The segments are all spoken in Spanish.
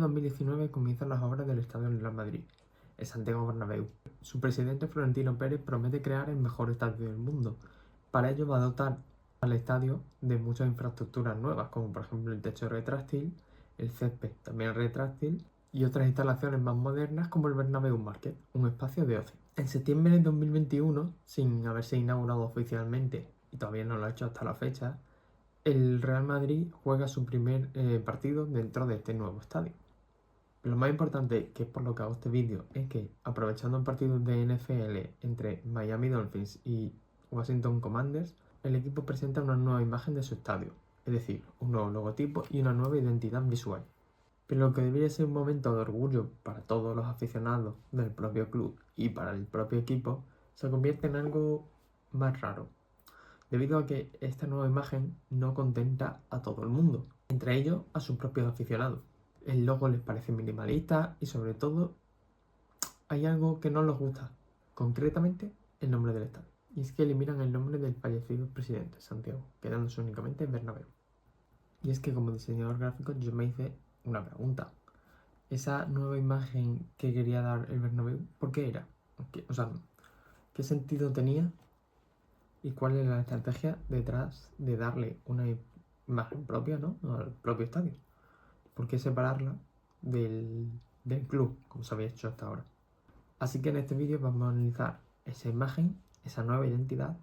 año 2019 comienzan las obras del estadio del Real Madrid, el Santiago Bernabéu. Su presidente Florentino Pérez promete crear el mejor estadio del mundo. Para ello va a dotar al estadio de muchas infraestructuras nuevas, como por ejemplo el techo retráctil, el césped también retráctil y otras instalaciones más modernas como el Bernabéu Market, un espacio de ocio. En septiembre de 2021, sin haberse inaugurado oficialmente, y todavía no lo ha hecho hasta la fecha, el Real Madrid juega su primer partido dentro de este nuevo estadio. Lo más importante, que es por lo que hago este vídeo, es que aprovechando un partido de NFL entre Miami Dolphins y Washington Commanders, el equipo presenta una nueva imagen de su estadio, es decir, un nuevo logotipo y una nueva identidad visual. Pero lo que debería ser un momento de orgullo para todos los aficionados del propio club y para el propio equipo, se convierte en algo más raro, debido a que esta nueva imagen no contenta a todo el mundo, entre ellos a sus propios aficionados. El logo les parece minimalista y sobre todo hay algo que no les gusta, concretamente el nombre del estadio. Y es que eliminan el nombre del fallecido presidente Santiago, quedándose únicamente en Bernabéu. Y es que como diseñador gráfico yo me hice una pregunta. Esa nueva imagen que quería dar el Bernabéu, ¿por qué era? ¿Qué sentido tenía? ¿Y cuál es la estrategia detrás de darle una imagen propia, ¿no?, al propio estadio? ¿Por qué separarla del club, como se había hecho hasta ahora? Así que en este vídeo vamos a analizar esa imagen, esa nueva identidad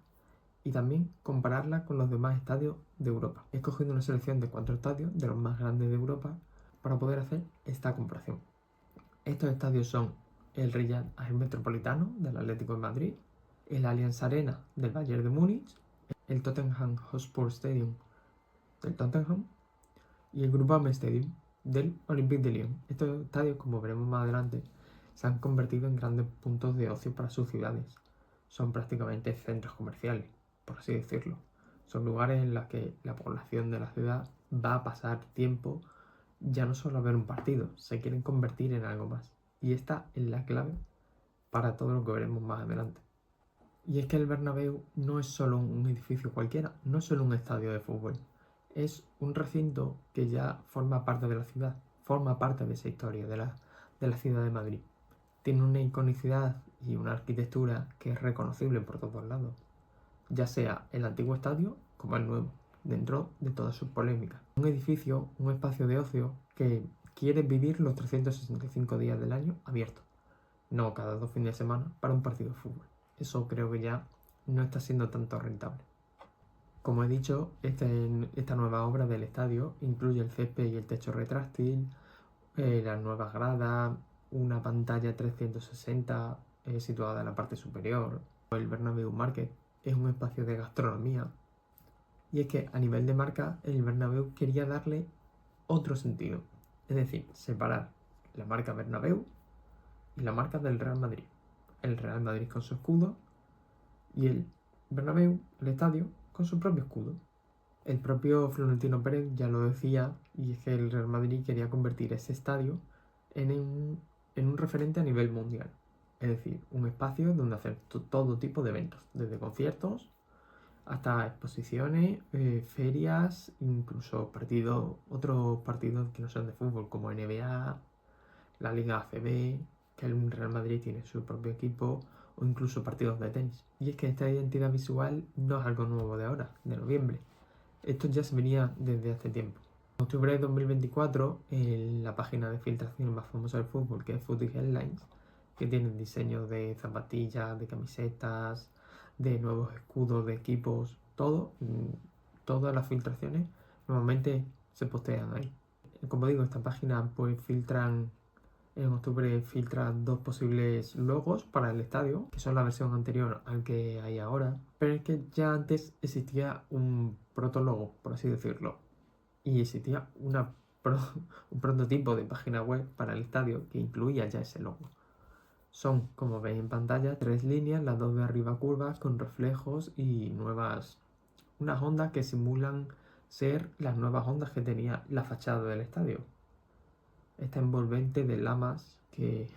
y también compararla con los demás estadios de Europa. He escogido una selección de 4 estadios, de los más grandes de Europa, para poder hacer esta comparación. Estos estadios son el Riyad Metropolitano del Atlético de Madrid, el Allianz Arena del Bayern de Múnich, el Tottenham Hotspur Stadium del Tottenham y el Groupama Stadium del Olympique de Lyon. Estos estadios, como veremos más adelante, se han convertido en grandes puntos de ocio para sus ciudades. Son prácticamente centros comerciales, por así decirlo. Son lugares en los que la población de la ciudad va a pasar tiempo ya no solo a ver un partido, se quieren convertir en algo más. Y esta es la clave para todo lo que veremos más adelante. Y es que el Bernabéu no es solo un edificio cualquiera, no es solo un estadio de fútbol. Es un recinto que ya forma parte de la ciudad, forma parte de esa historia de la ciudad de Madrid. Tiene una iconicidad y una arquitectura que es reconocible por todos lados, ya sea el antiguo estadio como el nuevo, dentro de todas sus polémicas. Un edificio, un espacio de ocio que quiere vivir los 365 días del año abierto, no cada 2 fines de semana para un partido de fútbol. Eso creo que ya no está siendo tanto rentable. Como he dicho, esta nueva obra del estadio incluye el césped y el techo retráctil, las nuevas gradas, una pantalla 360 situada en la parte superior. El Bernabéu Market es un espacio de gastronomía. Y es que a nivel de marca, el Bernabéu quería darle otro sentido. Es decir, separar la marca Bernabéu y la marca del Real Madrid. El Real Madrid con su escudo y el Bernabéu, el estadio, con su propio escudo. El propio Florentino Pérez ya lo decía, y es que el Real Madrid quería convertir ese estadio en un referente a nivel mundial. Es decir, un espacio donde hacer todo tipo de eventos, desde conciertos hasta exposiciones, ferias, incluso otros partidos que no son de fútbol, como NBA, la Liga ACB, que el Real Madrid tiene su propio equipo, o incluso partidos de tenis. Y es que esta identidad visual no es algo nuevo de ahora, de noviembre. Esto ya se venía desde hace tiempo. En octubre de 2024, en la página de filtración más famosa del fútbol, que es Footy Headlines, que tiene diseños de zapatillas, de camisetas, de nuevos escudos de equipos, todas las filtraciones normalmente se postean ahí. Como digo, esta página pues en octubre filtra 2 posibles logos para el estadio, que son la versión anterior al que hay ahora, pero es que ya antes existía un protologo, por así decirlo, y existía un prototipo de página web para el estadio que incluía ya ese logo. Son, como veis en pantalla, 3 líneas, las 2 de arriba curvas con reflejos y unas ondas que simulan ser las nuevas ondas que tenía la fachada del estadio. Esta envolvente de lamas que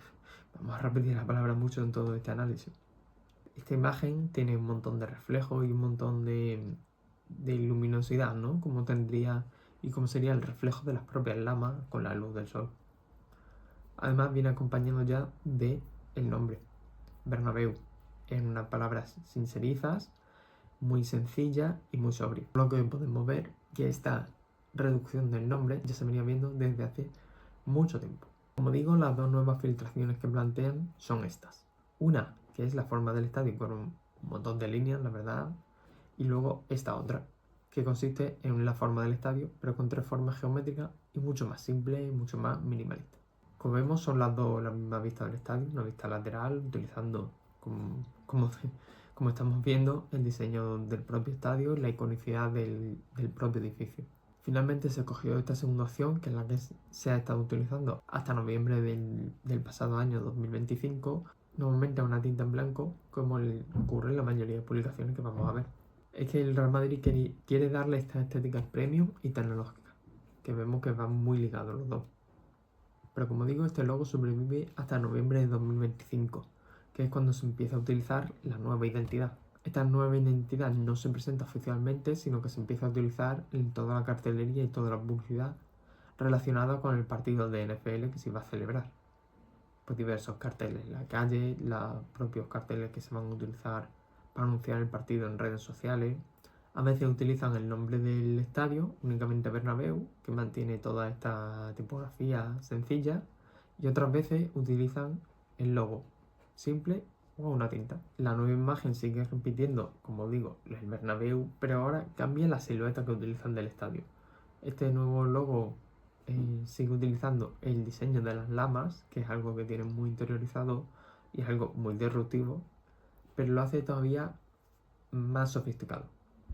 vamos a repetir la palabra mucho en todo este análisis. Esta imagen tiene un montón de reflejos y un montón de luminosidad, ¿no? Como tendría y como sería el reflejo de las propias lamas con la luz del sol. Además viene acompañado ya de el nombre, Bernabéu. Es una palabra sin serizas, muy sencilla y muy sobria. Lo que podemos ver que esta reducción del nombre ya se venía viendo desde hace mucho tiempo. Como digo, las dos nuevas filtraciones que plantean son estas. Una, que es la forma del estadio con un montón de líneas, la verdad, y luego esta otra, que consiste en la forma del estadio, pero con 3 formas geométricas y mucho más simple y mucho más minimalista. Como vemos, son las dos la misma vista del estadio, una vista lateral, utilizando como estamos viendo el diseño del propio estadio y la iconicidad del propio edificio. Finalmente se escogió esta segunda opción, que es la que se ha estado utilizando hasta noviembre del pasado año 2025, normalmente una tinta en blanco, como ocurre en la mayoría de publicaciones que vamos a ver. Es que el Real Madrid quiere darle esta estética premium y tecnológica, que vemos que van muy ligados los dos. Pero como digo, este logo sobrevive hasta noviembre de 2025, que es cuando se empieza a utilizar la nueva identidad. Esta nueva identidad no se presenta oficialmente, sino que se empieza a utilizar en toda la cartelería y toda la publicidad relacionada con el partido de NFL que se iba a celebrar. Pues diversos carteles en la calle, los propios carteles que se van a utilizar para anunciar el partido en redes sociales. A veces utilizan el nombre del estadio, únicamente Bernabéu, que mantiene toda esta tipografía sencilla, y otras veces utilizan el logo simple o una tinta. La nueva imagen sigue repitiendo, como digo, el Bernabéu, pero ahora cambia la silueta que utilizan del estadio. Este nuevo logo sigue utilizando el diseño de las lamas, que es algo que tienen muy interiorizado y es algo muy disruptivo, pero lo hace todavía más sofisticado.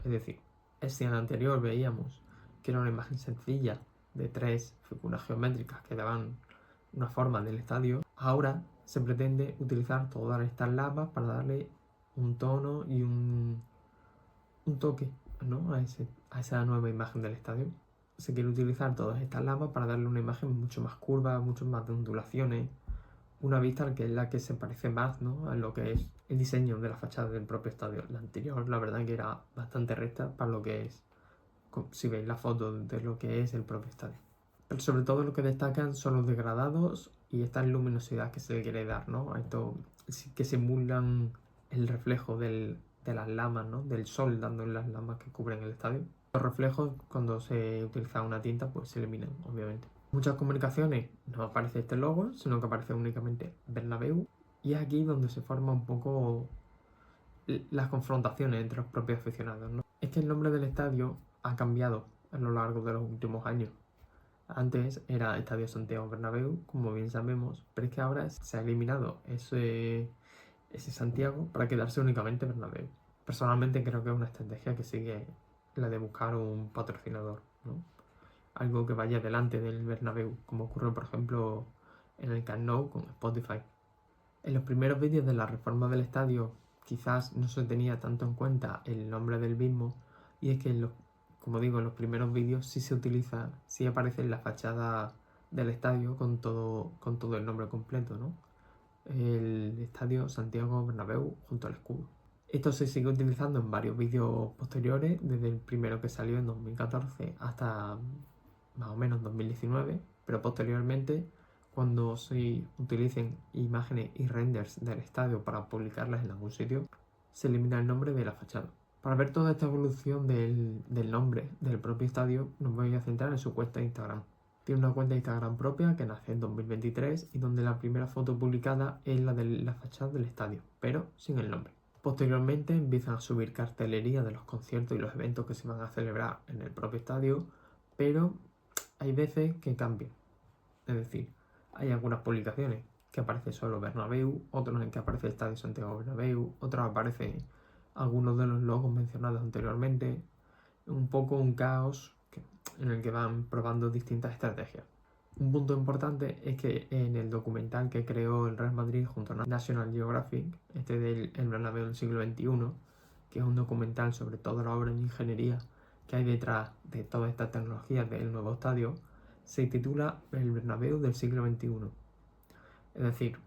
Es decir, si en el anterior veíamos que era una imagen sencilla de 3 figuras geométricas que daban una forma del estadio, ahora se pretende utilizar todas estas lamas para darle un tono y un toque, ¿no? a esa nueva imagen del estadio. Se quiere utilizar todas estas lamas para darle una imagen mucho más curva, mucho más de ondulaciones, una vista que es la que se parece más, ¿no?, a lo que es el diseño de la fachada del propio estadio. La anterior, la verdad, que era bastante recta para lo que es, si veis la foto de lo que es el propio estadio. Pero sobre todo lo que destacan son los degradados y esta luminosidad que se le quiere dar, ¿no?, a esto que simulan el reflejo de las lamas, ¿no?, del sol dando en las lamas que cubren el estadio. Los reflejos, cuando se utiliza una tinta, pues se eliminan, obviamente. Muchas comunicaciones no aparece este logo, sino que aparece únicamente Bernabéu, y es aquí donde se forman un poco las confrontaciones entre los propios aficionados, ¿no? Es que el nombre del estadio ha cambiado a lo largo de los últimos años. Antes era Estadio Santiago Bernabéu, como bien sabemos, pero es que ahora se ha eliminado ese Santiago para quedarse únicamente Bernabéu. Personalmente creo que es una estrategia que sigue la de buscar un patrocinador, ¿no?, algo que vaya delante del Bernabéu, como ocurre por ejemplo en el Camp Nou con Spotify. En los primeros vídeos de la reforma del estadio quizás no se tenía tanto en cuenta el nombre del mismo, y es que como digo, en los primeros vídeos sí se utiliza, sí aparece en la fachada del estadio con todo el nombre completo, ¿no? El estadio Santiago Bernabéu junto al escudo. Esto se sigue utilizando en varios vídeos posteriores, desde el primero que salió en 2014 hasta más o menos 2019, pero posteriormente, cuando se utilicen imágenes y renders del estadio para publicarlas en algún sitio, se elimina el nombre de la fachada. Para ver toda esta evolución del nombre del propio estadio, nos voy a centrar en su cuenta de Instagram. Tiene una cuenta de Instagram propia que nace en 2023 y donde la primera foto publicada es la de la fachada del estadio, pero sin el nombre. Posteriormente empiezan a subir cartelería de los conciertos y los eventos que se van a celebrar en el propio estadio, pero hay veces que cambian. Es decir, hay algunas publicaciones que aparece solo Bernabéu, otros en que aparece Estadio Santiago Bernabéu, otros aparecen algunos de los logos mencionados anteriormente. Un poco un caos en el que van probando distintas estrategias. Un punto importante es que en el documental que creó el Real Madrid junto a National Geographic, del El Bernabéu del siglo XXI, que es un documental sobre toda la obra en ingeniería que hay detrás de toda esta tecnología del nuevo estadio, se titula El Bernabéu del siglo XXI. Es decir,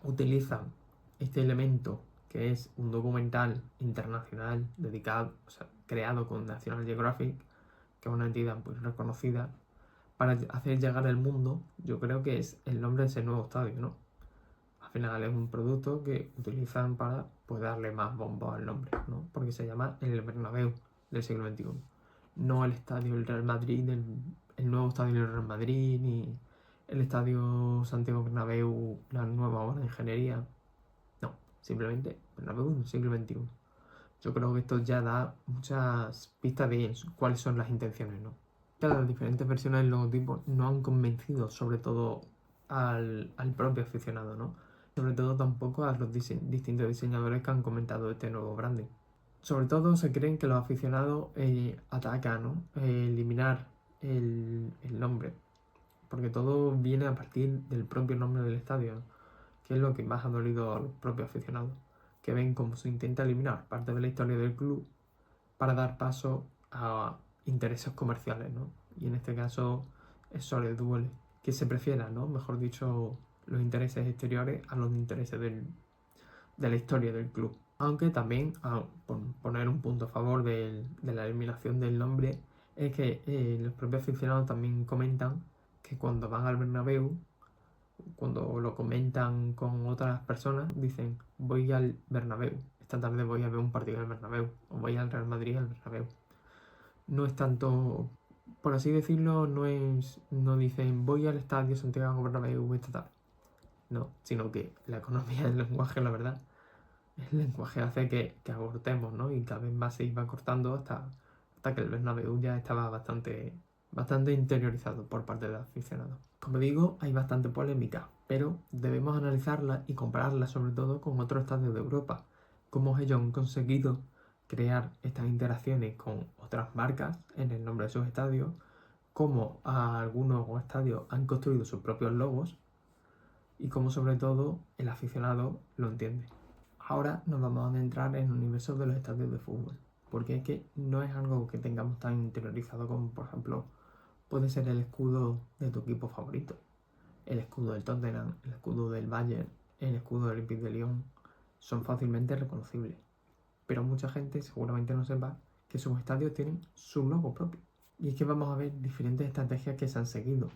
utilizan este elemento que es un documental internacional dedicado, creado con National Geographic, que es una entidad muy reconocida, para hacer llegar al mundo, yo creo que es el nombre de ese nuevo estadio, ¿no? Al final es un producto que utilizan para pues, darle más bombo al nombre, ¿no? Porque se llama el Bernabéu del siglo XXI. No el estadio del Real Madrid, el nuevo estadio del Real Madrid, ni el estadio Santiago Bernabéu, la nueva obra de ingeniería. No, simplemente Bernabéu del siglo XXI. Yo creo que esto ya da muchas pistas de cuáles son las intenciones, ¿no? Las diferentes versiones del logotipo no han convencido sobre todo al propio aficionado, ¿no? Sobre todo tampoco a los distintos diseñadores que han comentado este nuevo branding. Sobre todo se creen que los aficionados atacan, ¿no? Eliminar el nombre, porque todo viene a partir del propio nombre del estadio, ¿no? Que es lo que más ha dolido a los propios aficionados, que ven cómo se intenta eliminar parte de la historia del club para dar paso a intereses comerciales, ¿no? Y en este caso eso les duele, que se prefiera, ¿no? Mejor dicho, los intereses exteriores a los intereses de la historia del club. Aunque también, por poner un punto a favor de la eliminación del nombre, es que los propios aficionados también comentan que cuando van al Bernabéu, cuando lo comentan con otras personas, dicen voy al Bernabéu, esta tarde voy a ver un partido del Bernabéu, o voy al Real Madrid al Bernabéu. No es tanto, por así decirlo, no dicen voy al estadio Santiago Bernabéu esta tarde. No, sino que la economía del lenguaje, la verdad, el lenguaje hace que acortemos, ¿no? Y cada vez más se iba cortando hasta que el Bernabéu ya estaba bastante interiorizado por parte de los aficionados. Como digo, hay bastante polémica, pero debemos analizarla y compararla sobre todo con otros estadios de Europa, cómo ellos han conseguido crear estas interacciones con otras marcas en el nombre de sus estadios, cómo algunos estadios han construido sus propios logos y cómo sobre todo el aficionado lo entiende. Ahora nos vamos a adentrar en el universo de los estadios de fútbol, porque es que no es algo que tengamos tan interiorizado como, por ejemplo, puede ser el escudo de tu equipo favorito, el escudo del Tottenham, el escudo del Bayern, el escudo del Olympique de Lyon. Son fácilmente reconocibles, pero mucha gente seguramente no sepa que sus estadios tienen su logo propio. Y es que vamos a ver diferentes estrategias que se han seguido.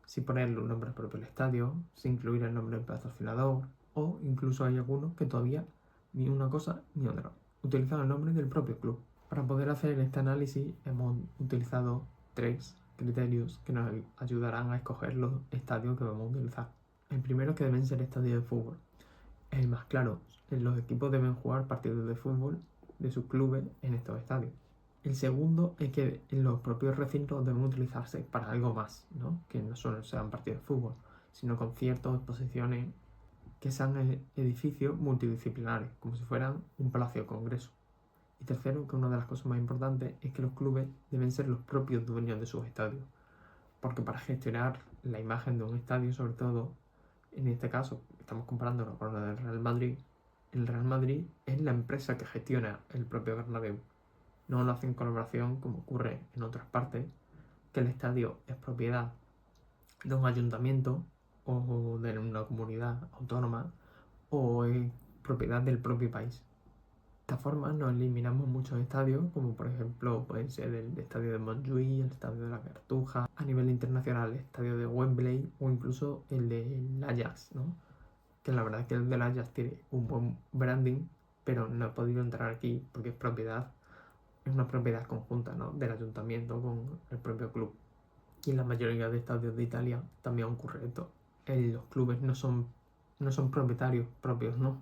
Si ponerle un nombre propio al estadio, si incluir el nombre del patrocinador, o incluso hay algunos que todavía ni una cosa ni otra. Utilizan el nombre del propio club. Para poder hacer este análisis hemos utilizado 3 criterios que nos ayudarán a escoger los estadios que vamos a utilizar. El primero es que deben ser estadios de fútbol. Es el más claro. Los equipos deben jugar partidos de fútbol de sus clubes en estos estadios. El segundo es que los propios recintos deben utilizarse para algo más, ¿no? Que no solo sean partidos de fútbol, sino conciertos, exposiciones, que sean edificios multidisciplinares, como si fueran un palacio de congreso. Y tercero, que una de las cosas más importantes es que los clubes deben ser los propios dueños de sus estadios, porque para gestionar la imagen de un estadio, sobre todo, en este caso, estamos comparándolo con la del Real Madrid, el Real Madrid es la empresa que gestiona el propio Bernabéu. No lo hace en colaboración como ocurre en otras partes, que el estadio es propiedad de un ayuntamiento o de una comunidad autónoma o es propiedad del propio país. De esta forma nos eliminamos muchos estadios, como por ejemplo pueden ser el estadio de Montjuïc, el estadio de la Cartuja, a nivel internacional el estadio de Wembley o incluso el del Ajax, ¿no? Que la verdad es que el del Ajax tiene un buen branding, pero no he podido entrar aquí porque es una propiedad conjunta, ¿no? Del ayuntamiento con el propio club. Y en la mayoría de estadios de Italia también ocurre esto. Los clubes no son propietarios propios, ¿no?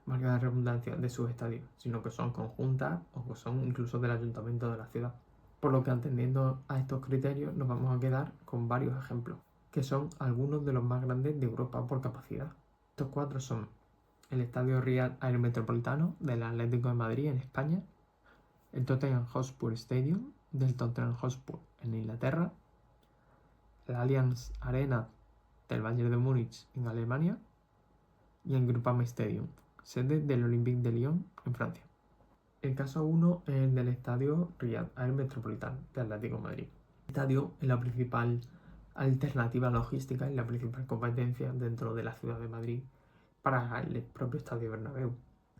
Valga la redundancia, de sus estadios, sino que son conjuntas o que son incluso del ayuntamiento de la ciudad. Por lo que atendiendo a estos criterios nos vamos a quedar con varios ejemplos, que son algunos de los más grandes de Europa por capacidad. Estos 4 son el Estadio Real Air Metropolitano del Atlético de Madrid en España, el Tottenham Hotspur Stadium del Tottenham Hotspur en Inglaterra, el Allianz Arena del Bayern de Múnich en Alemania y el Groupama Stadium, sede del Olympique de Lyon en Francia. El caso 1 es el del estadio Riyad Air Metropolitano de Atlético de Madrid. El estadio es la principal alternativa logística y la principal competencia dentro de la ciudad de Madrid para el propio estadio Bernabéu.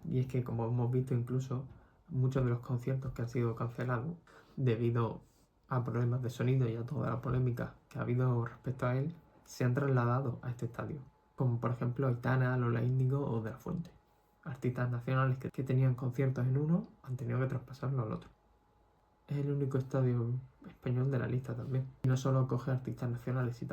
Y es que, como hemos visto, incluso muchos de los conciertos que han sido cancelados debido a problemas de sonido y a toda la polémica que ha habido respecto a él, se han trasladado a este estadio, como por ejemplo Aitana, Lola Índigo o De La Fuente. Artistas nacionales que tenían conciertos en uno han tenido que traspasarlo al otro. Es el único estadio español de la lista también. Y no solo acoge artistas nacionales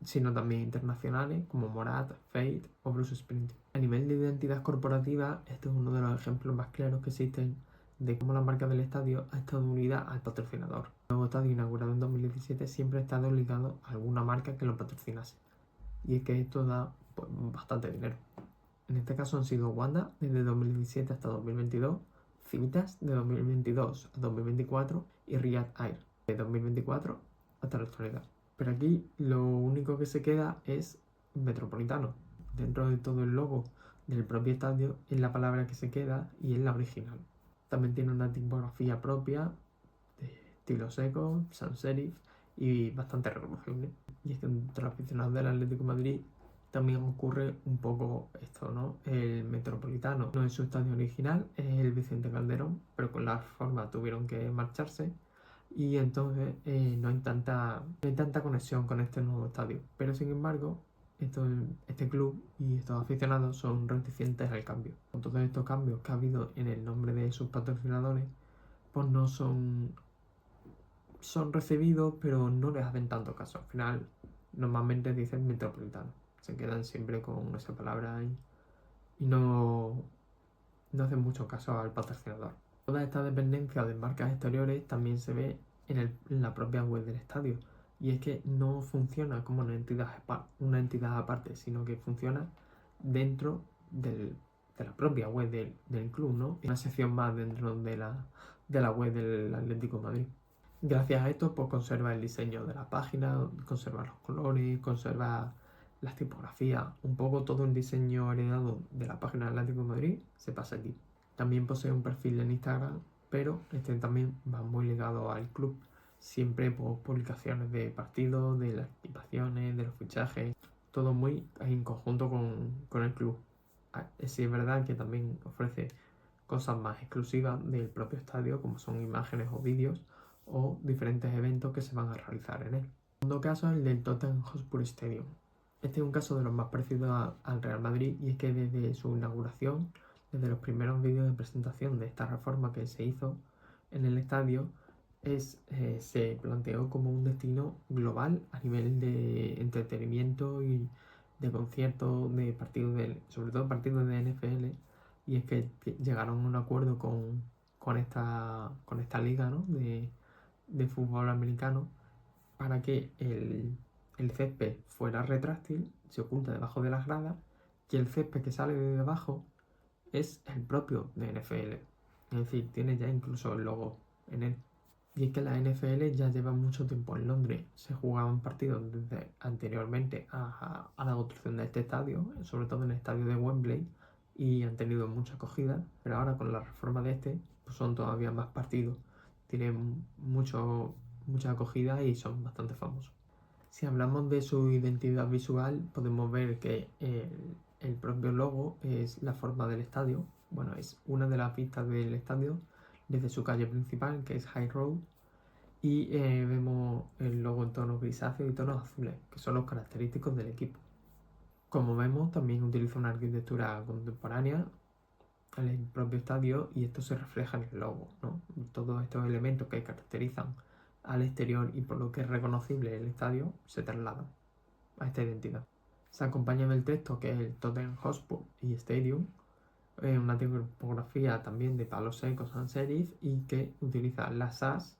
sino también internacionales como Morat, Fate o Bruce Springsteen. A nivel de identidad corporativa, este es uno de los ejemplos más claros que existen de cómo la marca del estadio ha estado unida al patrocinador. El nuevo estadio inaugurado en 2017 siempre ha estado ligado a alguna marca que lo patrocinase. Y es que esto da pues, bastante dinero. En este caso han sido Wanda desde 2017 hasta 2022, Civitas de 2022 a 2024 y Riyadh Air de 2024 hasta la actualidad. Pero aquí lo único que se queda es Metropolitano. Dentro de todo el logo del propio estadio es la palabra que se queda y es la original. También tiene una tipografía propia de estilo seco, sans serif y bastante reconocible. Y es que entre los aficionados del Atlético de Madrid también ocurre un poco esto, ¿no? El Metropolitano no es su estadio original, es el Vicente Calderón, pero con la reforma tuvieron que marcharse y entonces no hay tanta conexión con este nuevo estadio. Pero sin embargo, este club y estos aficionados son reticentes al cambio. Con todos estos cambios que ha habido en el nombre de sus patrocinadores, pues no son recibidos, pero no les hacen tanto caso. Al final, normalmente dicen Metropolitano. Se quedan siempre con esa palabra y no hacen mucho caso al patrocinador. Toda esta dependencia de marcas exteriores también se ve en la propia web del estadio. Y es que no funciona como una entidad aparte, sino que funciona dentro de la propia web del club, ¿no? Una sección más dentro de la web del Atlético de Madrid. Gracias a esto, pues conserva el diseño de la página, conserva los colores, conserva las tipografías, un poco todo el diseño heredado de la página del Atlético de Madrid se pasa aquí. También posee un perfil en Instagram, pero este también va muy ligado al club. Siempre por publicaciones de partidos, de las equipaciones, de los fichajes, todo muy en conjunto con el club. Sí es verdad que también ofrece cosas más exclusivas del propio estadio, como son imágenes o vídeos, o diferentes eventos que se van a realizar en él. El segundo caso es el del Tottenham Hotspur Stadium. Este es un caso de los más parecidos al Real Madrid y es que desde su inauguración, desde los primeros vídeos de presentación de esta reforma que se hizo en el estadio, se planteó como un destino global a nivel de entretenimiento y de conciertos, de partidos, sobre todo partidos de NFL, y es que llegaron a un acuerdo con esta liga, ¿no? de fútbol americano para que el césped fuera retráctil, se oculta debajo de las gradas, y el césped que sale de debajo es el propio de NFL. Es decir, tiene ya incluso el logo en él. Y es que la NFL ya lleva mucho tiempo en Londres. Se jugaban partidos desde anteriormente a la construcción de este estadio, sobre todo en el estadio de Wembley, y han tenido mucha acogida, pero ahora con la reforma de este pues son todavía más partidos. Tienen mucha acogida y son bastante famosos. Si hablamos de su identidad visual, podemos ver que el propio logo es la forma del estadio. Bueno, es una de las vistas del estadio desde su calle principal, que es High Road, y vemos el logo en tonos grisáceos y tonos azules, que son los característicos del equipo. Como vemos, también utiliza una arquitectura contemporánea en el propio estadio y esto se refleja en el logo, ¿no? Todos estos elementos que caracterizan al exterior y por lo que es reconocible el estadio se trasladan a esta identidad. Se acompaña del texto que es el Tottenham Hotspur y Stadium, una tipografía también de palos secos sans serif y que utiliza las As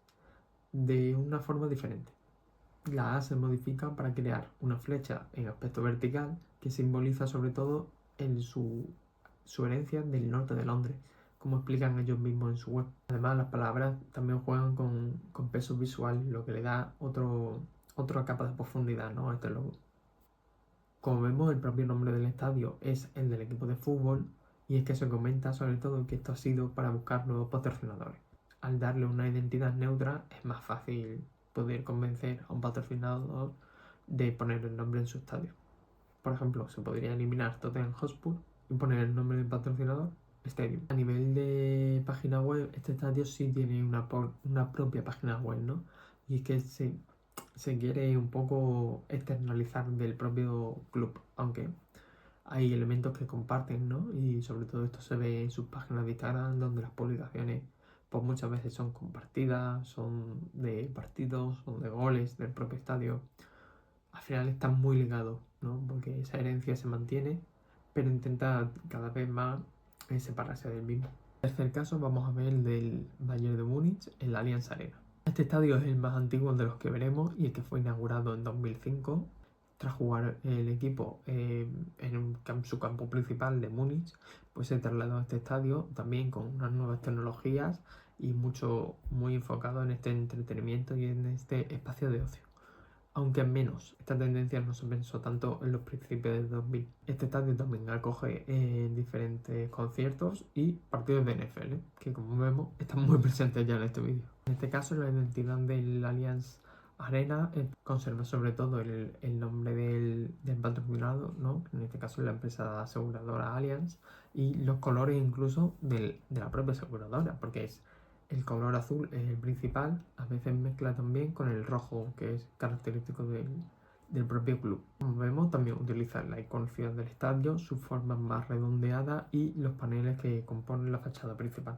de una forma diferente. La A se modifica para crear una flecha en aspecto vertical que simboliza sobre todo su herencia del norte de Londres, como explican ellos mismos en su web. Además, las palabras también juegan con peso visual, lo que le da otra capa de profundidad, ¿no? a este logo. Como vemos, el propio nombre del estadio es el del equipo de fútbol y es que se comenta sobre todo que esto ha sido para buscar nuevos patrocinadores. Al darle una identidad neutra es más fácil poder convencer a un patrocinador de poner el nombre en su estadio. Por ejemplo, se podría eliminar Tottenham Hotspur y poner el nombre del patrocinador Stadium. A nivel de página web, este estadio sí tiene una propia página web, ¿no? y es que se quiere un poco externalizar del propio club, aunque hay elementos que comparten, ¿no? Y sobre todo esto se ve en sus páginas de Instagram, donde las publicaciones pues muchas veces son compartidas, son de partidos, son de goles del propio estadio. Al final están muy ligados, ¿no? Porque esa herencia se mantiene, pero intenta cada vez más separarse del mismo. En tercer caso vamos a ver el del Bayern de Múnich, el Allianz Arena. Este estadio es el más antiguo de los que veremos y el que fue inaugurado en 2005. Tras jugar el equipo su campo principal de Múnich, pues se trasladó a este estadio también con unas nuevas tecnologías y muy enfocado en este entretenimiento y en este espacio de ocio. Aunque menos, esta tendencia no se pensó tanto en los principios del 2000. Este estadio también acoge diferentes conciertos y partidos de NFL, que como vemos están muy presentes ya en este vídeo. En este caso, la identidad del Allianz Arena conserva sobre todo el nombre del patrocinado, ¿no? En este caso la empresa aseguradora Allianz, y los colores incluso de la propia aseguradora, porque es el color azul es el principal, a veces mezcla también con el rojo, que es característico del propio club. Como vemos, también utiliza la iconografía del estadio, sus formas más redondeadas y los paneles que componen la fachada principal.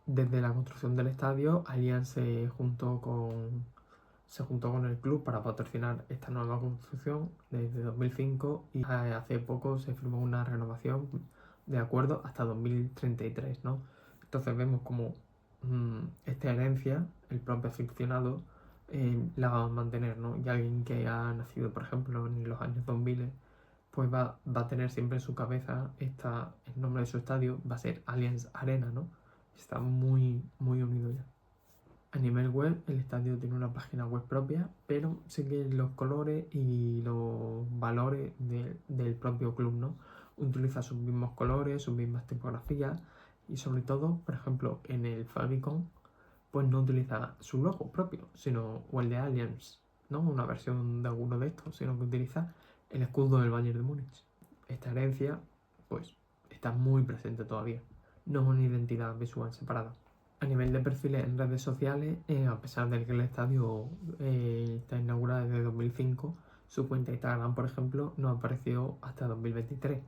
Desde la construcción del estadio, Allianz se juntó con el club para patrocinar esta nueva construcción desde 2005 y hace poco se firmó una renovación de acuerdo hasta 2033, ¿no? Entonces vemos como esta herencia, el propio aficionado la va a mantener, ¿no? Y alguien que ha nacido, por ejemplo, en los años 2000, pues va a tener siempre en su cabeza el nombre de su estadio, va a ser Allianz Arena, ¿no? Está muy, muy unido ya. A nivel web, el estadio tiene una página web propia, pero sigue los colores y los valores del propio club, ¿no? Utiliza sus mismos colores, sus mismas tipografías y sobre todo, por ejemplo, en el Famicom, pues no utiliza su logo propio, o el de Allianz, ¿no? Una versión de alguno de estos, sino que utiliza el escudo del Bayern de Múnich. Esta herencia, pues, está muy presente todavía. No es una identidad visual separada. A nivel de perfiles en redes sociales, a pesar de que el estadio está inaugurado desde 2005, su cuenta de Instagram, por ejemplo, no apareció hasta 2023.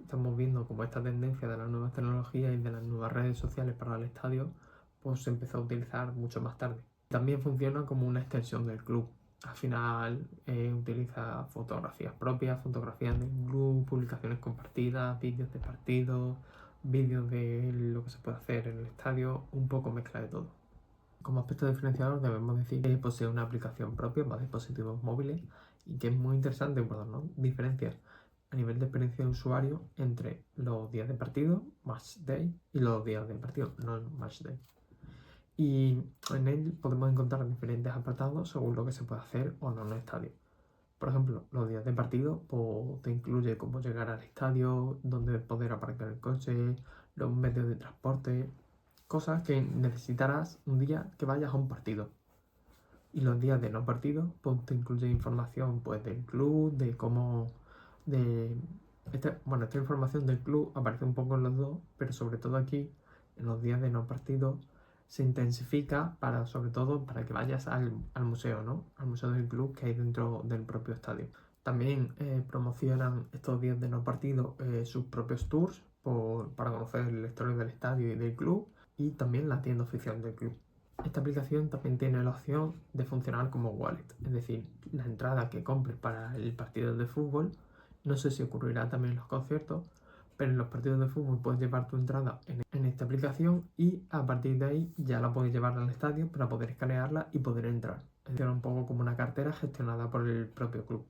Estamos viendo como esta tendencia de las nuevas tecnologías y de las nuevas redes sociales para el estadio, pues se empezó a utilizar mucho más tarde. También funciona como una extensión del club. Al final utiliza fotografías propias, fotografías del club, publicaciones compartidas, vídeos de partidos, vídeos de lo que se puede hacer en el estadio, un poco mezcla de todo. Como aspecto diferenciador debemos decir que posee una aplicación propia para dispositivos móviles y que es muy interesante por darnos diferencias a nivel de experiencia de usuario entre los días de partido, Match Day, y los días de partido, no Match Day. Y en él podemos encontrar diferentes apartados según lo que se puede hacer o no en el estadio. Por ejemplo, los días de partido pues, te incluye cómo llegar al estadio, dónde poder aparcar el coche, los medios de transporte, cosas que necesitarás un día que vayas a un partido. Y los días de no partido pues, te incluye información pues, del club, de cómo... esta información del club aparece un poco en los dos, pero sobre todo aquí, en los días de no partido, se intensifica sobre todo para que vayas al museo, ¿no? Al museo del club que hay dentro del propio estadio. También promocionan estos días de no partido sus propios tours para conocer la historia del estadio y del club, y también la tienda oficial del club. Esta aplicación también tiene la opción de funcionar como wallet, es decir, la entrada que compres para el partido de fútbol, no sé si ocurrirá también en los conciertos, pero en los partidos de fútbol puedes llevar tu entrada en esta aplicación y a partir de ahí ya la puedes llevar al estadio para poder escanearla y poder entrar. Es un poco como una cartera gestionada por el propio club.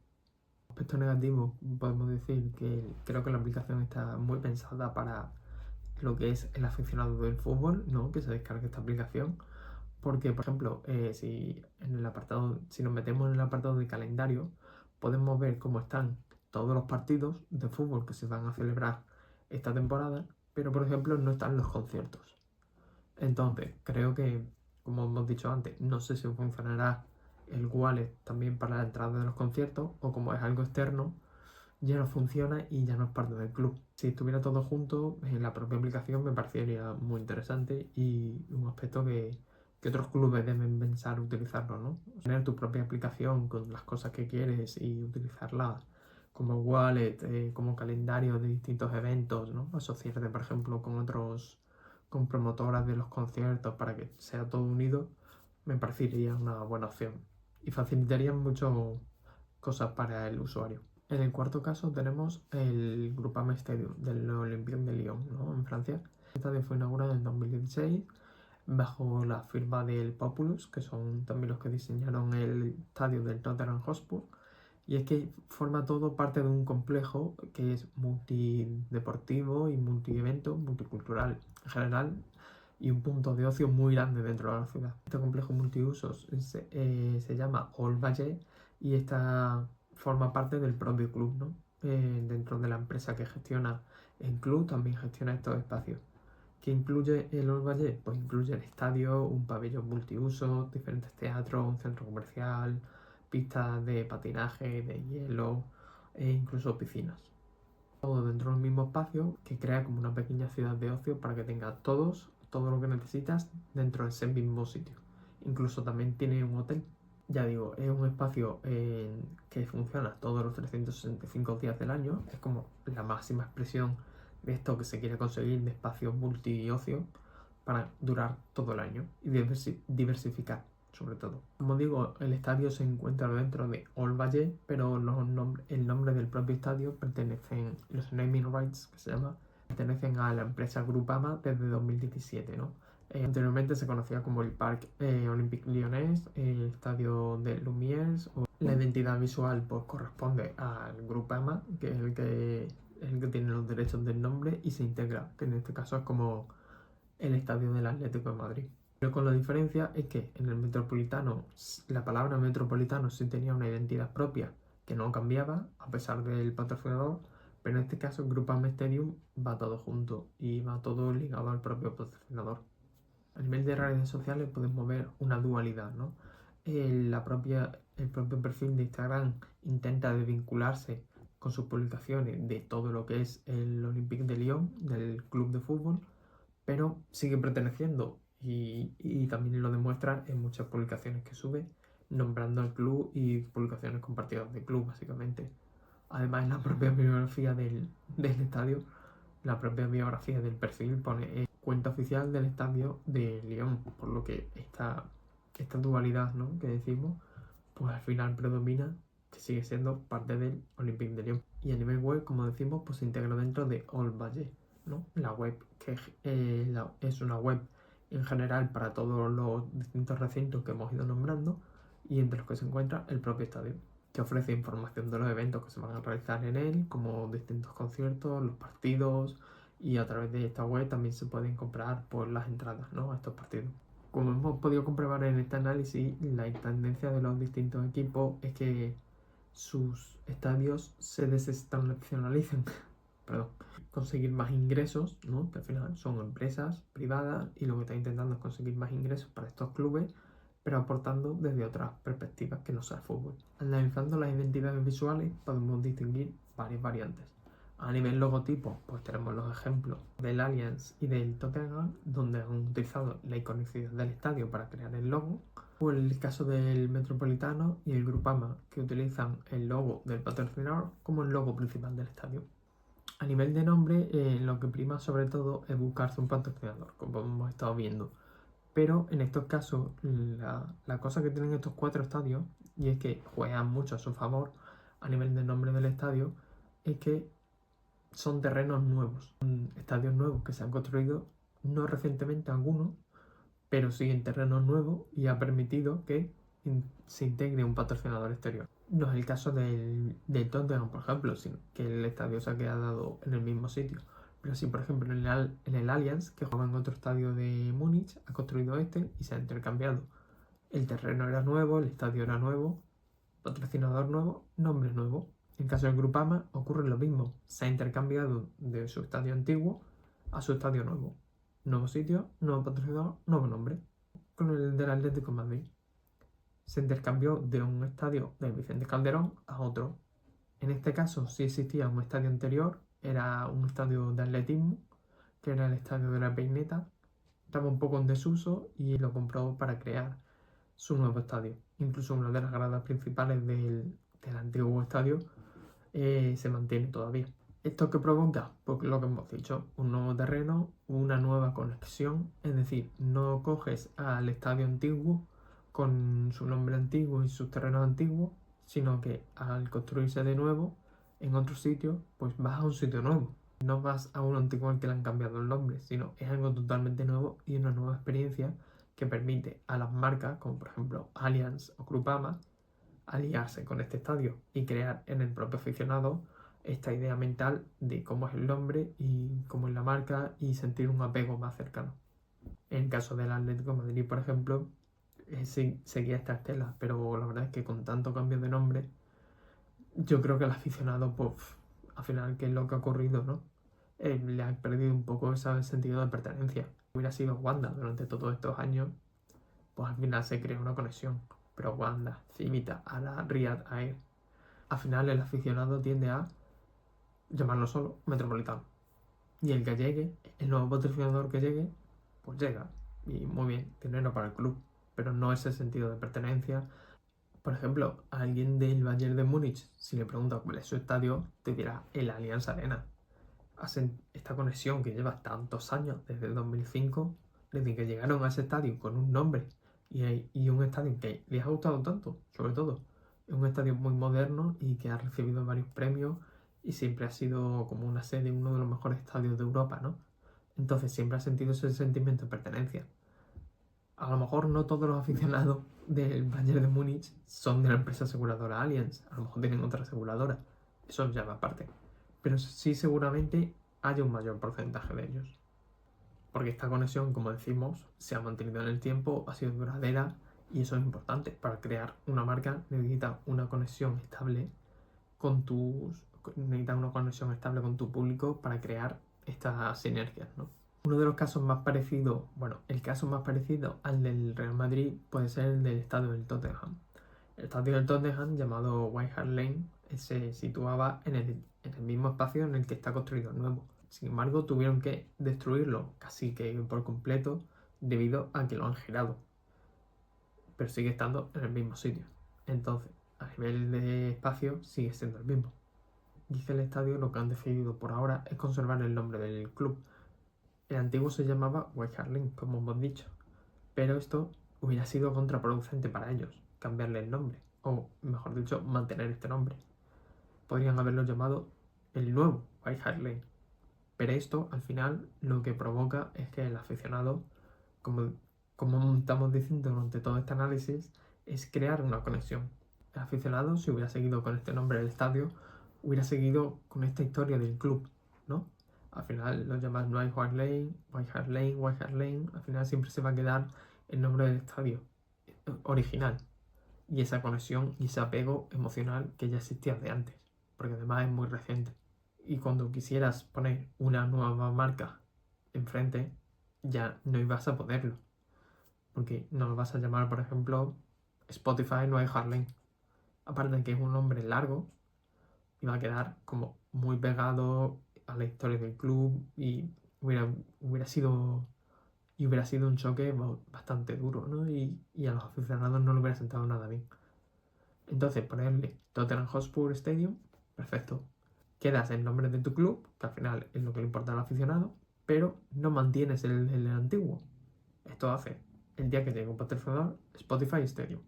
Aspecto negativo, podemos decir que creo que la aplicación está muy pensada para lo que es el aficionado del fútbol, ¿no? Que se descargue esta aplicación. Porque, por ejemplo, si nos metemos en el apartado de calendario, podemos ver cómo están todos los partidos de fútbol que se van a celebrar esta temporada, pero por ejemplo no están los conciertos. Entonces, creo que, como hemos dicho antes, no sé si funcionará el wallet también para la entrada de los conciertos o como es algo externo, ya no funciona y ya no es parte del club. Si estuviera todo junto en la propia aplicación me parecería muy interesante y un aspecto que que otros clubes deben pensar utilizarlo, ¿no? Tener tu propia aplicación con las cosas que quieres y utilizarlas como wallet, como calendario de distintos eventos, ¿no? Asociarte, por ejemplo, con promotoras de los conciertos para que sea todo unido, me parecería una buena opción y facilitaría mucho cosas para el usuario. En el cuarto caso tenemos el Groupama Stadium del Olympique de Lyon, ¿no? En Francia. El estadio fue inaugurado en 2016 bajo la firma del Populus, que son también los que diseñaron el estadio del Tottenham Hotspur. Y es que forma todo parte de un complejo que es multideportivo y multievento, multicultural en general, y un punto de ocio muy grande dentro de la ciudad. Este complejo multiusos se llama All Valle y forma parte del propio club, ¿no? Dentro de la empresa que gestiona el club, también gestiona estos espacios. ¿Qué incluye el All Valle? Pues incluye el estadio, un pabellón multiuso, diferentes teatros, un centro comercial, pistas de patinaje, de hielo e incluso piscinas. Todo dentro del mismo espacio que crea como una pequeña ciudad de ocio para que tenga todo lo que necesitas dentro de ese mismo sitio. Incluso también tiene un hotel. Ya digo, es un espacio que funciona todos los 365 días del año. Es como la máxima expresión de esto que se quiere conseguir de espacio multi-ocio para durar todo el año y diversificar sobre todo. Como digo, el estadio se encuentra dentro de All Valle, pero el nombre del propio estadio los naming rights que se llama, pertenecen a la empresa Groupama desde 2017, ¿no? Anteriormente se conocía como el Parc Olympique Lyonnais, el estadio de Lumières. La identidad visual pues corresponde al Groupama, que es el que tiene los derechos del nombre y se integra, que en este caso es como el estadio del Atlético de Madrid. Pero con la diferencia es que en el metropolitano, la palabra metropolitano sí tenía una identidad propia que no cambiaba a pesar del patrocinador, pero en este caso el Groupama Stadium va todo junto y va todo ligado al propio patrocinador. A nivel de redes sociales podemos ver una dualidad, ¿no? El propio perfil de Instagram intenta desvincularse con sus publicaciones de todo lo que es el Olympique de Lyon, del club de fútbol, pero sigue perteneciendo y también lo demuestra en muchas publicaciones que sube, nombrando al club y publicaciones compartidas del club, básicamente. Además, en la propia biografía del estadio, la propia biografía del perfil pone cuenta oficial del estadio de Lyon, por lo que esta dualidad, ¿no?, que decimos, pues al final predomina que sigue siendo parte del Olympique de Lyon. Y a nivel web, como decimos, pues se integra dentro de All Valle, ¿no? La web que es una web en general para todos los distintos recintos que hemos ido nombrando y entre los que se encuentra el propio estadio, que ofrece información de los eventos que se van a realizar en él, como distintos conciertos, los partidos, y a través de esta web también se pueden comprar por las entradas, ¿no?, a estos partidos. Como hemos podido comprobar en este análisis, la tendencia de los distintos equipos es que sus estadios se desestacionalicen, perdón, conseguir más ingresos, ¿no?, que al final son empresas privadas y lo que está intentando es conseguir más ingresos para estos clubes, pero aportando desde otras perspectivas que no sea el fútbol. Analizando las identidades visuales podemos distinguir varias variantes. A nivel logotipo, pues tenemos los ejemplos del Allianz y del Tottenham, donde han utilizado la iconicidad del estadio para crear el logo, o el caso del Metropolitano y el Groupama, que utilizan el logo del patrocinador como el logo principal del estadio. A nivel de nombre, lo que prima sobre todo es buscarse un patrocinador, como hemos estado viendo. Pero en estos casos, la cosa que tienen estos cuatro estadios, y es que juegan mucho a su favor a nivel del nombre del estadio, es que son terrenos nuevos, estadios nuevos que se han construido, no recientemente algunos, pero sí en terrenos nuevos y ha permitido que se integre un patrocinador exterior. No es el caso del Tottenham, por ejemplo, sino que el estadio se ha quedado en el mismo sitio. Pero sí, por ejemplo, en el Allianz, que juega en otro estadio de Múnich, ha construido este y se ha intercambiado. El terreno era nuevo, el estadio era nuevo, patrocinador nuevo, nombre nuevo. En caso del Groupama ocurre lo mismo. Se ha intercambiado de su estadio antiguo a su estadio nuevo. Nuevo sitio, nuevo patrocinador, nuevo nombre. Con el del Atlético de Madrid se intercambió de un estadio de Vicente Calderón a otro. En este caso sí existía un estadio anterior, era un estadio de atletismo, que era el estadio de la Peineta, estaba un poco en desuso y lo compró para crear su nuevo estadio. Incluso una de las gradas principales del antiguo estadio se mantiene todavía. ¿Esto qué provoca? Pues lo que hemos dicho, un nuevo terreno, una nueva conexión, es decir, no coges al estadio antiguo con su nombre antiguo y sus terrenos antiguos, sino que al construirse de nuevo en otro sitio, pues vas a un sitio nuevo. No vas a uno antiguo al que le han cambiado el nombre, sino es algo totalmente nuevo y una nueva experiencia que permite a las marcas, como por ejemplo Allianz o Groupama, aliarse con este estadio y crear en el propio aficionado esta idea mental de cómo es el nombre y cómo es la marca y sentir un apego más cercano. En el caso del Atlético de Madrid, por ejemplo, sí seguía esta estela, pero la verdad es que con tanto cambio de nombre, yo creo que el aficionado, pues, al final, ¿qué es lo que ha ocurrido, no? Le ha perdido un poco ese sentido de pertenencia. Hubiera sido Wanda durante todos estos años, pues al final se crea una conexión. Pero Wanda, Civita, Ala, Riyadh, Air. Al final el aficionado tiende a llamarlo solo Metropolitano. Y el que llegue, el nuevo patrocinador que llegue, pues llega. Y muy bien, dinero para el club. Pero no ese sentido de pertenencia. Por ejemplo, a alguien del Bayern de Múnich, si le pregunta cuál es su estadio, te dirá el Allianz Arena. Hacen esta conexión que lleva tantos años, desde el 2005, desde que llegaron a ese estadio con un nombre y un estadio que les ha gustado tanto, sobre todo. Es un estadio muy moderno y que ha recibido varios premios y siempre ha sido como una sede, uno de los mejores estadios de Europa, ¿no? Entonces siempre ha sentido ese sentimiento de pertenencia. A lo mejor no todos los aficionados del Bayern de Múnich son de la empresa aseguradora Allianz, a lo mejor tienen otra aseguradora, eso ya va aparte. Pero sí seguramente haya un mayor porcentaje de ellos. Porque esta conexión, como decimos, se ha mantenido en el tiempo, ha sido duradera y eso es importante. Para crear una marca necesita una conexión estable necesita una conexión estable con tu público para crear estas sinergias, ¿no? Uno de los casos más parecidos, bueno, el caso más parecido al del Real Madrid puede ser el del estadio del Tottenham. El estadio del Tottenham, llamado White Hart Lane, se situaba en el mismo espacio en el que está construido el nuevo. Sin embargo, tuvieron que destruirlo casi que por completo debido a que lo han girado. Pero sigue estando en el mismo sitio. Entonces, a nivel de espacio, sigue siendo el mismo. Dice el estadio, lo que han decidido por ahora es conservar el nombre del club. El antiguo se llamaba White Hart Lane, como hemos dicho. Pero esto hubiera sido contraproducente para ellos, cambiarle el nombre. O, mejor dicho, mantener este nombre. Podrían haberlo llamado el nuevo White Hart Lane. Pero esto, al final, lo que provoca es que el aficionado, como estamos diciendo durante todo este análisis, es crear una conexión. El aficionado, si hubiera seguido con este nombre del estadio, hubiera seguido con esta historia del club, ¿no? Al final lo llamas White Hart Lane, White Hart Lane, White Hart Lane. Al final siempre se va a quedar el nombre del estadio original y esa conexión y ese apego emocional que ya existía de antes, porque además es muy reciente. Y cuando quisieras poner una nueva marca enfrente, ya no ibas a poderlo, porque no lo vas a llamar, por ejemplo, Spotify no hay Harlem. Aparte de que es un nombre largo, iba a quedar como muy pegado a la historia del club y hubiera sido un choque bastante duro, ¿no? Y a los aficionados no le hubiera sentado nada bien. Entonces, ponerle Tottenham Hotspur Stadium, perfecto. Quedas el nombre de tu club, que al final es lo que le importa al aficionado, pero no mantienes el antiguo. Esto hace el día que llegue un patrocinador, Spotify Stadium,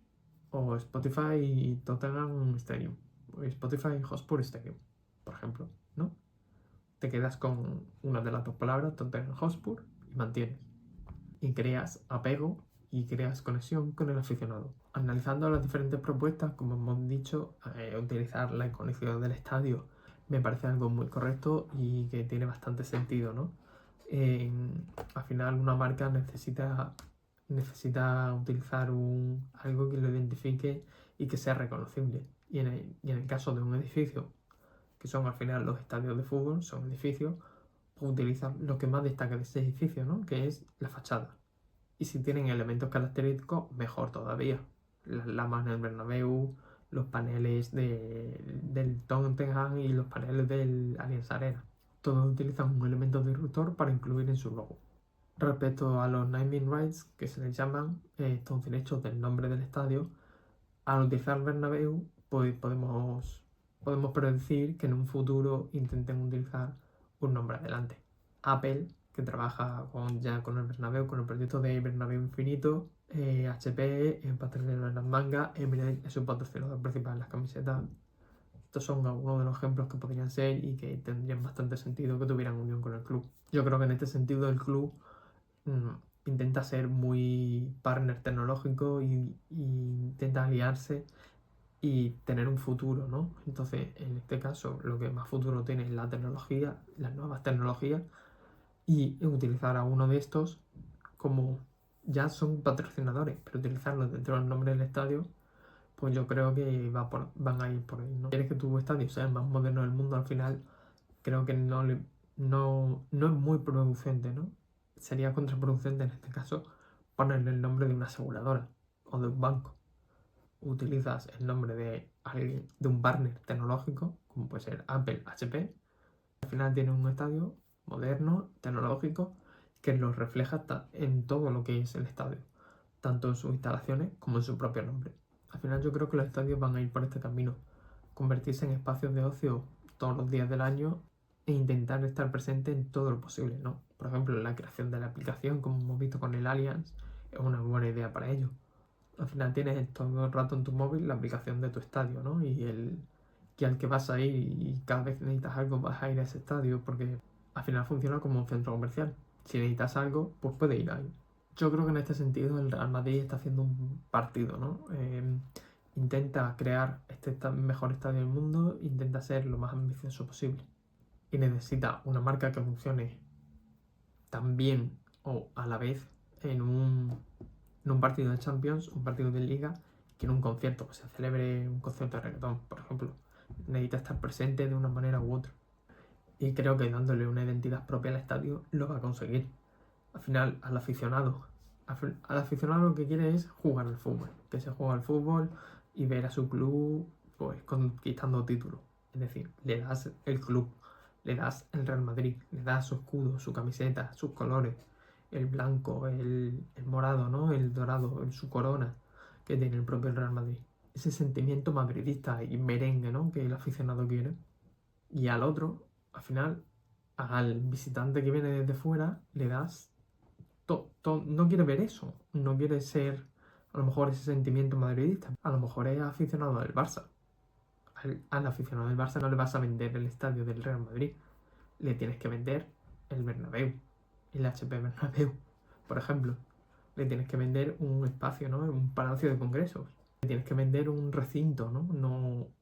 o Spotify Tottenham Stadium, o Spotify Hotspur Stadium, por ejemplo, ¿no? Te quedas con una de las dos palabras, Tottenham Hotspur, y mantienes. Y creas apego y creas conexión con el aficionado. Analizando las diferentes propuestas, como hemos dicho, utilizar la iconicidad del estadio me parece algo muy correcto y que tiene bastante sentido, ¿no? Al final una marca necesita utilizar algo que lo identifique y que sea reconocible. Y en el caso de un edificio, que son al final los estadios de fútbol, son edificios, pues utilizar lo que más destaca de ese edificio, ¿no? Que es la fachada. Y si tienen elementos característicos, mejor todavía. Las lamas del Bernabéu, los paneles del Tottenham y los paneles del Allianz Arena. Todos utilizan un elemento disruptor para incluir en su logo. Respecto a los naming rights, que se les llaman estos derechos del nombre del estadio, al utilizar Bernabéu, pues podemos predecir que en un futuro intenten utilizar un nombre adelante. Apple, que trabaja ya con el Bernabéu, con el proyecto de Bernabéu Infinito, HP, el patrocinador de las mangas, Emirates es su patrocinador principal en las camisetas. Estos son algunos de los ejemplos que podrían ser y que tendrían bastante sentido que tuvieran unión con el club. Yo creo que en este sentido el club intenta ser muy partner tecnológico y intenta aliarse y tener un futuro, ¿no? Entonces, en este caso, lo que más futuro tiene es la tecnología, las nuevas tecnologías, y utilizar a uno de estos como ya son patrocinadores, pero utilizarlos dentro del nombre del estadio, pues yo creo que van a ir por ahí, ¿no? Quieres que tu estadio sea el más moderno del mundo, al final creo que no es muy producente, ¿no? Sería contraproducente en este caso ponerle el nombre de una aseguradora o de un banco. Utilizas el nombre de alguien, de un partner tecnológico, como puede ser Apple, HP. Al final tienes un estadio moderno, tecnológico, que lo refleja en todo lo que es el estadio, tanto en sus instalaciones como en su propio nombre. Al final yo creo que los estadios van a ir por este camino, convertirse en espacios de ocio todos los días del año e intentar estar presente en todo lo posible, ¿no? Por ejemplo, la creación de la aplicación, como hemos visto con el Allianz, es una buena idea para ello. Al final tienes todo el rato en tu móvil la aplicación de tu estadio, ¿no? Que al que vas a ir y cada vez que necesitas algo vas a ir a ese estadio porque al final funciona como un centro comercial. Si necesitas algo, pues puedes ir ahí. Yo creo que en este sentido el Real Madrid está haciendo un partido, ¿no? Intenta crear este mejor estadio del mundo, intenta ser lo más ambicioso posible. Y necesita una marca que funcione tan bien o a la vez en un partido de Champions, un partido de Liga, que en un concierto, que se celebre un concierto de reggaetón, por ejemplo. Necesita estar presente de una manera u otra. Y creo que dándole una identidad propia al estadio lo va a conseguir. Al final, al aficionado lo que quiere es jugar al fútbol, que se juega al fútbol y ver a su club pues conquistando títulos. Es decir, le das el club, le das el Real Madrid, le das su escudo, su camiseta, sus colores, el blanco, el morado, ¿no? El dorado, su corona que tiene el propio Real Madrid. Ese sentimiento madridista y merengue, ¿no? Que el aficionado quiere. Y al otro, al final, al visitante que viene desde fuera, le das no quiere ver eso, no quiere ser a lo mejor ese sentimiento madridista, a lo mejor es aficionado del Barça. Al aficionado del Barça no le vas a vender el estadio del Real Madrid, le tienes que vender el Bernabéu, el HP Bernabéu, por ejemplo. Le tienes que vender un espacio, ¿no? Un palacio de congresos. Le tienes que vender un recinto, ¿no?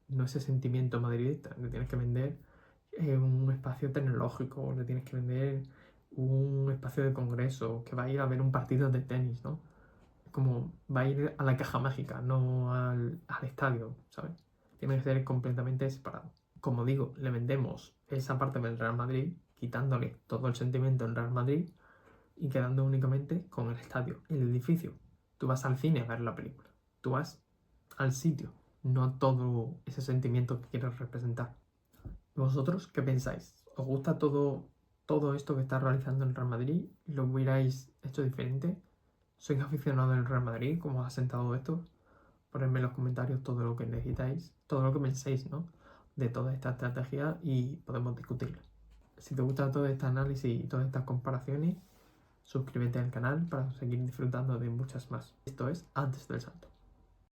No ese sentimiento madridista. Le tienes que vender un espacio tecnológico, le tienes que vender un espacio de congreso, que va a ir a ver un partido de tenis, ¿no? Como va a ir a la caja mágica, no al estadio, ¿sabes? Tiene que ser completamente separado. Como digo, le vendemos esa parte del Real Madrid, quitándole todo el sentimiento del Real Madrid y quedando únicamente con el estadio, el edificio. Tú vas al cine a ver la película, tú vas al sitio, no todo ese sentimiento que quieres representar. ¿Vosotros qué pensáis? ¿Os gusta todo esto que está realizando el Real Madrid? ¿Lo hubierais hecho diferente? ¿Sois aficionado del Real Madrid? ¿Cómo os ha sentado esto? Ponedme en los comentarios todo lo que necesitáis, todo lo que penséis, ¿no? De toda esta estrategia y podemos discutirlo. Si te gusta todo este análisis y todas estas comparaciones, suscríbete al canal para seguir disfrutando de muchas más. Esto es Antes del Salto.